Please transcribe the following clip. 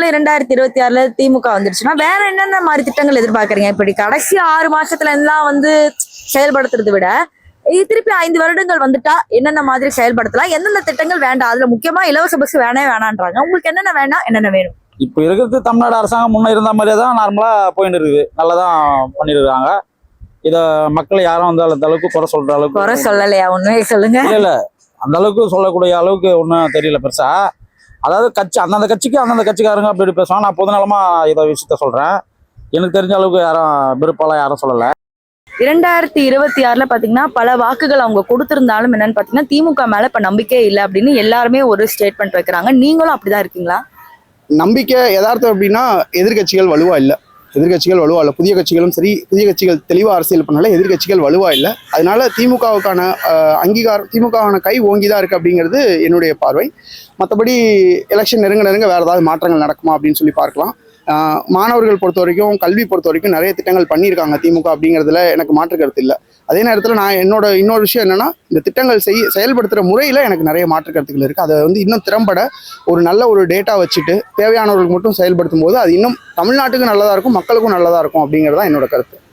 இருந்தாலும் 2026ல திமுக வந்துருச்சுன்னா வேற என்னென்ன மாதிரி திட்டங்கள் எதிர்பார்க்கறீங்க? இப்படி கடைசி 6 மாசத்துல எல்லாம் வந்து செயல்படுத்துறதை விட திருப்பி 5 வருடங்கள் வந்துட்டா என்னென்ன மாதிரி செயல்படுத்தலாம், எந்தெந்த திட்டங்கள் வேண்டாம்? அதுல முக்கியமா இலவச பஸ் வேணான்றாங்க. உங்களுக்கு என்னென்ன வேண்டாம், என்னென்ன வேணும்? இப்போ இருக்கிறது தமிழ்நாடு அரசாங்கம் முன்ன இருந்த மாதிரியே தான் நார்மலா போயிட்டு இருக்குது. நல்லா தான் பண்ணிருக்காங்க. இத மக்கள் யாரும் அந்த அளவுக்கு குறை சொல்ற அளவுக்கு குறை சொல்லலையா? உண்மையை சொல்லுங்க. இல்ல அந்த அளவுக்கு சொல்லக்கூடிய அளவுக்கு ஒன்றும் தெரியல பெருசா. அதாவது அந்தந்த கட்சிக்கு அந்தந்த கட்சிக்காரங்க அப்படி பேசுவாங்க. நான் பொதுநலமா இதை விஷயத்த சொல்றேன். எனக்கு தெரிஞ்ச அளவுக்கு யாரும் விருப்பம்லாம் யாரும் சொல்லல. 2026ல பாத்தீங்கன்னா பல வாக்குகள் அவங்க கொடுத்திருந்தாலும் என்னன்னு பாத்தீங்கன்னா திமுக மேல இப்ப நம்பிக்கை இல்லை அப்படின்னு எல்லாருமே ஒரு ஸ்டேட்மெண்ட் வைக்கிறாங்க. நீங்களும் அப்படிதான் இருக்கீங்களா? நம்பிக்கை யதார்த்தம் அப்படின்னா எதிர்கட்சிகள் வலுவா இல்லை. புதிய கட்சிகளும் சரி, புதிய கட்சிகள் தெளிவாக அரசியல் பண்ணால எதிர்கட்சிகள் வலுவா இல்லை. அதனால திமுகவுக்கான அங்கீகாரம், திமுகவான கை ஓங்கிதான் இருக்கு அப்படிங்கிறது என்னுடைய பார்வை. மற்றபடி எலெக்ஷன் நெருங்க வேற ஏதாவது மாற்றங்கள் நடக்குமா அப்படின்னு சொல்லி பார்க்கலாம். மாணவர்கள் பொறுத்த வரைக்கும், கல்வி பொறுத்த வரைக்கும் நிறைய திட்டங்கள் பண்ணியிருக்காங்க திமுக அப்படிங்கிறதுல எனக்கு மாற்று கருத்து இல்லை. அதே நேரத்தில் நான் இன்னொரு விஷயம் என்னன்னா, இந்த திட்டங்கள் செயல்படுத்துகிற முறையில் எனக்கு நிறைய மாற்று கருத்துக்கள் இருக்குது. அதை வந்து இன்னும் திறம்பட ஒரு நல்ல ஒரு டேட்டா வச்சுட்டு தேவையானவர்களுக்கு மட்டும் செயல்படுத்தும் போது அது இன்னும் தமிழ்நாட்டுக்கு நல்லதாக இருக்கும், மக்களுக்கும் நல்லதாக இருக்கும் அப்படிங்கிறது தான் என்னோட கருத்து.